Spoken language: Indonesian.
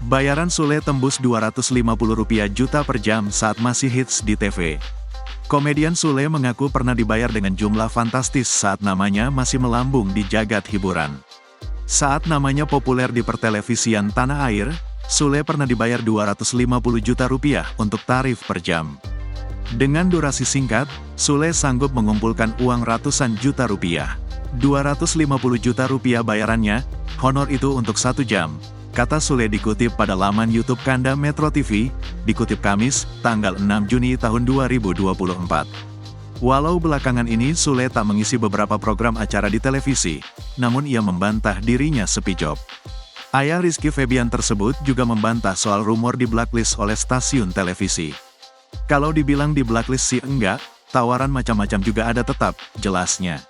Bayaran Sule tembus Rp250 juta per jam saat masih hits di TV. Komedian Sule mengaku pernah dibayar dengan jumlah fantastis saat namanya masih melambung di jagat hiburan. Saat namanya populer di pertelevisian tanah air, Sule pernah dibayar Rp250 juta untuk tarif per jam. Dengan durasi singkat, Sule sanggup mengumpulkan uang ratusan juta rupiah. Rp250 juta bayarannya, honor itu untuk 1 jam. Kata Sule dikutip pada laman YouTube Kanda Metro TV, dikutip Kamis, tanggal 6 Juni tahun 2024. Walau belakangan ini Sule tak mengisi beberapa program acara di televisi, namun ia membantah dirinya sepi job. Ayah Rizky Febian tersebut juga membantah soal rumor di blacklist oleh stasiun televisi. Kalau dibilang di blacklist sih enggak, tawaran macam-macam juga ada tetap, jelasnya.